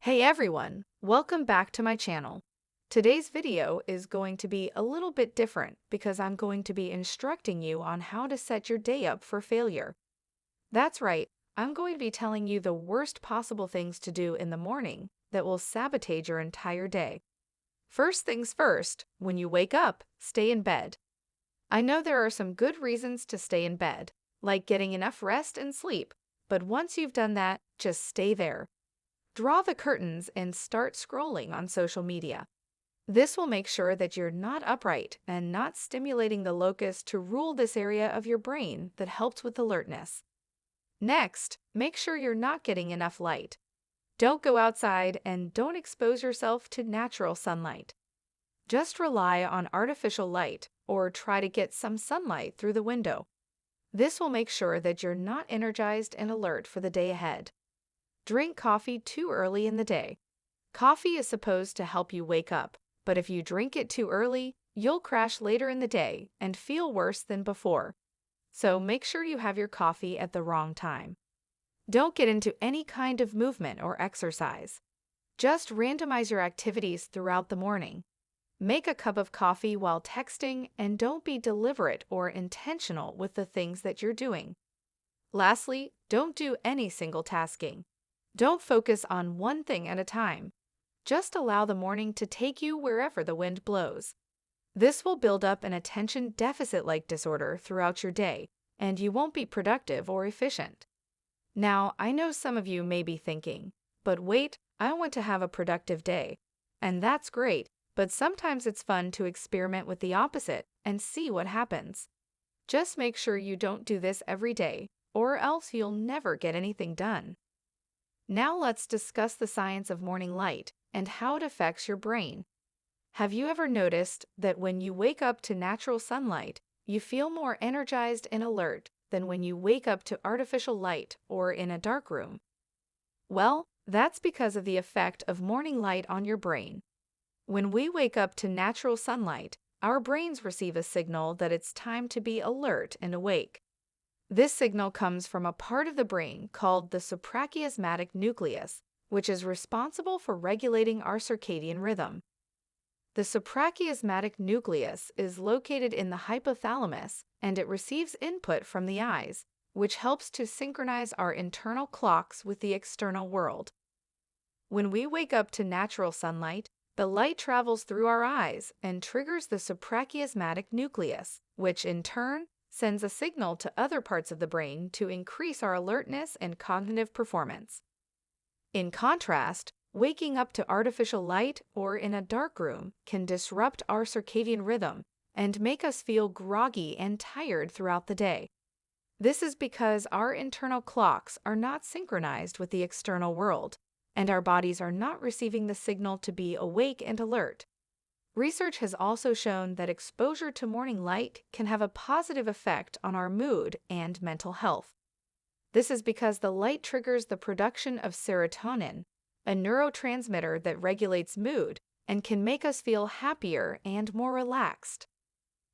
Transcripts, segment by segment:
Hey everyone, welcome back to my channel. Today's video is going to be a little bit different because I'm going to be instructing you on how to set your day up for failure. That's right, I'm going to be telling you the worst possible things to do in the morning that will sabotage your entire day. First things first, when you wake up, stay in bed. I know there are some good reasons to stay in bed, like getting enough rest and sleep, but once you've done that, just stay there. Draw the curtains and start scrolling on social media. This will make sure that you're not upright and not stimulating the locus to rule this area of your brain that helps with alertness. Next, make sure you're not getting enough light. Don't go outside and don't expose yourself to natural sunlight. Just rely on artificial light or try to get some sunlight through the window. This will make sure that you're not energized and alert for the day ahead. Drink coffee too early in the day. Coffee is supposed to help you wake up, but if you drink it too early, you'll crash later in the day and feel worse than before. So make sure you have your coffee at the wrong time. Don't get into any kind of movement or exercise. Just randomize your activities throughout the morning. Make a cup of coffee while texting and don't be deliberate or intentional with the things that you're doing. Lastly, don't do any single tasking. Don't focus on one thing at a time. Just allow the morning to take you wherever the wind blows. This will build up an attention deficit-like disorder throughout your day, and you won't be productive or efficient. Now, I know some of you may be thinking, but wait, I want to have a productive day. And that's great, but sometimes it's fun to experiment with the opposite and see what happens. Just make sure you don't do this every day, or else you'll never get anything done. Now let's discuss the science of morning light and how it affects your brain. Have you ever noticed that when you wake up to natural sunlight, you feel more energized and alert than when you wake up to artificial light or in a dark room? Well, that's because of the effect of morning light on your brain. When we wake up to natural sunlight, our brains receive a signal that it's time to be alert and awake. This signal comes from a part of the brain called the suprachiasmatic nucleus, which is responsible for regulating our circadian rhythm. The suprachiasmatic nucleus is located in the hypothalamus, and it receives input from the eyes, which helps to synchronize our internal clocks with the external world. When we wake up to natural sunlight, the light travels through our eyes and triggers the suprachiasmatic nucleus, which in turn sends a signal to other parts of the brain to increase our alertness and cognitive performance. In contrast, waking up to artificial light or in a dark room can disrupt our circadian rhythm and make us feel groggy and tired throughout the day. This is because our internal clocks are not synchronized with the external world, and our bodies are not receiving the signal to be awake and alert. Research has also shown that exposure to morning light can have a positive effect on our mood and mental health. This is because the light triggers the production of serotonin, a neurotransmitter that regulates mood and can make us feel happier and more relaxed.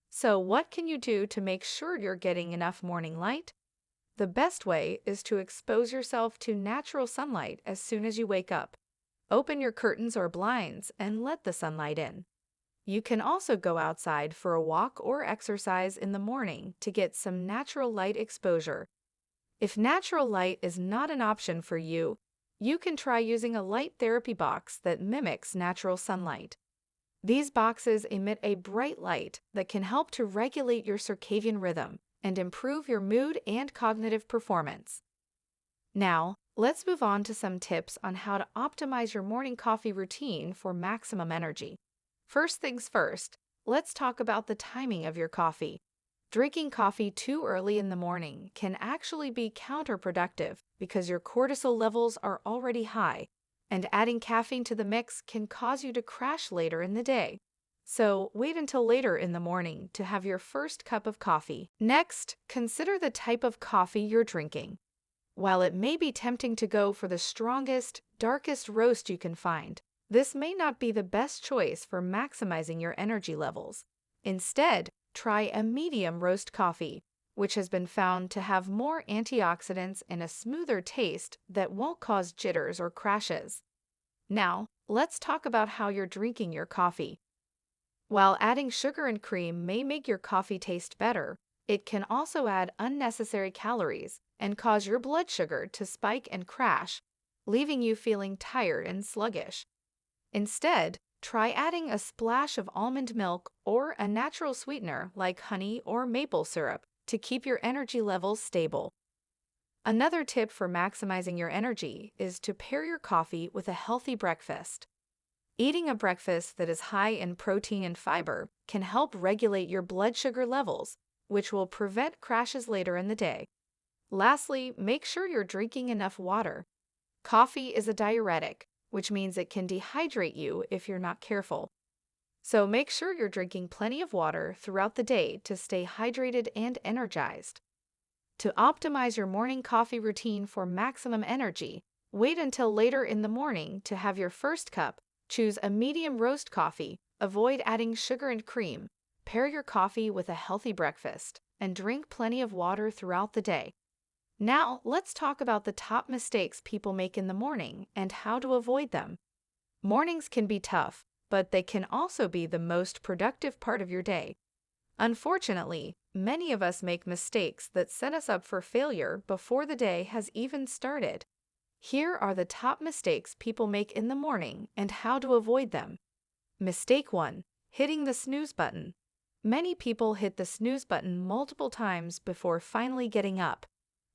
So, what can you do to make sure you're getting enough morning light? The best way is to expose yourself to natural sunlight as soon as you wake up. Open your curtains or blinds and let the sunlight in. You can also go outside for a walk or exercise in the morning to get some natural light exposure. If natural light is not an option for you, you can try using a light therapy box that mimics natural sunlight. These boxes emit a bright light that can help to regulate your circadian rhythm and improve your mood and cognitive performance. Now, let's move on to some tips on how to optimize your morning coffee routine for maximum energy. First things first, let's talk about the timing of your coffee. Drinking coffee too early in the morning can actually be counterproductive because your cortisol levels are already high, and adding caffeine to the mix can cause you to crash later in the day. So wait until later in the morning to have your first cup of coffee. Next, consider the type of coffee you're drinking. While it may be tempting to go for the strongest, darkest roast you can find, this may not be the best choice for maximizing your energy levels. Instead, try a medium roast coffee, which has been found to have more antioxidants and a smoother taste that won't cause jitters or crashes. Now, let's talk about how you're drinking your coffee. While adding sugar and cream may make your coffee taste better, it can also add unnecessary calories and cause your blood sugar to spike and crash, leaving you feeling tired and sluggish. Instead, try adding a splash of almond milk or a natural sweetener like honey or maple syrup to keep your energy levels stable. Another tip for maximizing your energy is to pair your coffee with a healthy breakfast. Eating a breakfast that is high in protein and fiber can help regulate your blood sugar levels, which will prevent crashes later in the day. Lastly, make sure you're drinking enough water. Coffee is a diuretic, which means it can dehydrate you if you're not careful. So make sure you're drinking plenty of water throughout the day to stay hydrated and energized. To optimize your morning coffee routine for maximum energy, wait until later in the morning to have your first cup. Choose a medium roast coffee, avoid adding sugar and cream, pair your coffee with a healthy breakfast, and drink plenty of water throughout the day. Now, let's talk about the top mistakes people make in the morning and how to avoid them. Mornings can be tough, but they can also be the most productive part of your day. Unfortunately, many of us make mistakes that set us up for failure before the day has even started. Here are the top mistakes people make in the morning and how to avoid them. Mistake 1. Hitting the snooze button. Many people hit the snooze button multiple times before finally getting up.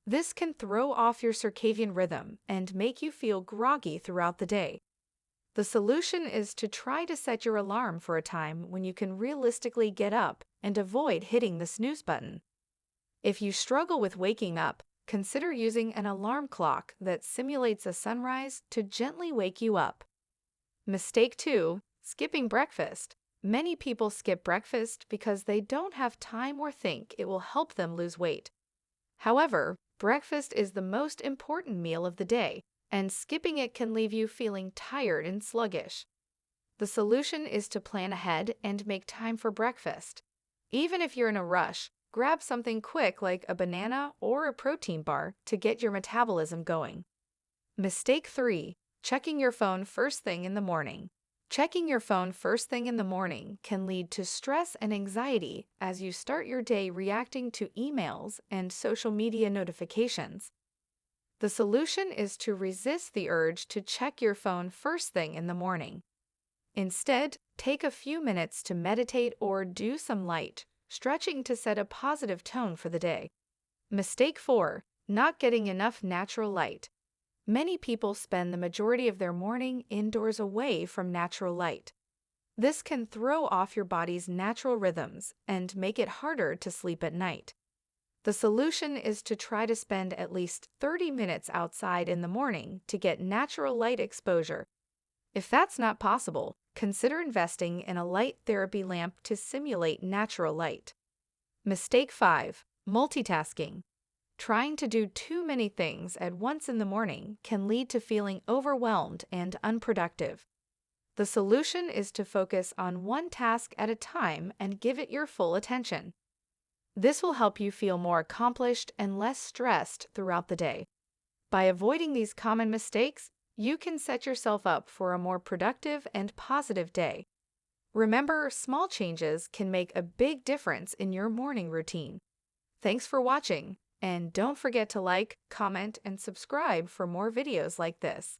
This can throw off your circadian rhythm and make you feel groggy throughout the day. The solution is to try to set your alarm for a time when you can realistically get up and avoid hitting the snooze button. If you struggle with waking up, consider using an alarm clock that simulates a sunrise to gently wake you up. Mistake 2. Skipping breakfast. Many people skip breakfast because they don't have time or think it will help them lose weight. However, breakfast is the most important meal of the day, and skipping it can leave you feeling tired and sluggish. The solution is to plan ahead and make time for breakfast. Even if you're in a rush, grab something quick like a banana or a protein bar to get your metabolism going. Mistake 3. Checking your phone first thing in the morning. Checking your phone first thing in the morning can lead to stress and anxiety as you start your day reacting to emails and social media notifications. The solution is to resist the urge to check your phone first thing in the morning. Instead, take a few minutes to meditate or do some light stretching to set a positive tone for the day. Mistake 4. Not getting enough natural light. Many people spend the majority of their morning indoors away from natural light. This can throw off your body's natural rhythms and make it harder to sleep at night. The solution is to try to spend at least 30 minutes outside in the morning to get natural light exposure. If that's not possible, consider investing in a light therapy lamp to simulate natural light. Mistake 5. Multitasking. Trying to do too many things at once in the morning can lead to feeling overwhelmed and unproductive. The solution is to focus on one task at a time and give it your full attention. This will help you feel more accomplished and less stressed throughout the day. By avoiding these common mistakes, you can set yourself up for a more productive and positive day. Remember, small changes can make a big difference in your morning routine. Thanks for watching, and don't forget to like, comment, and subscribe for more videos like this.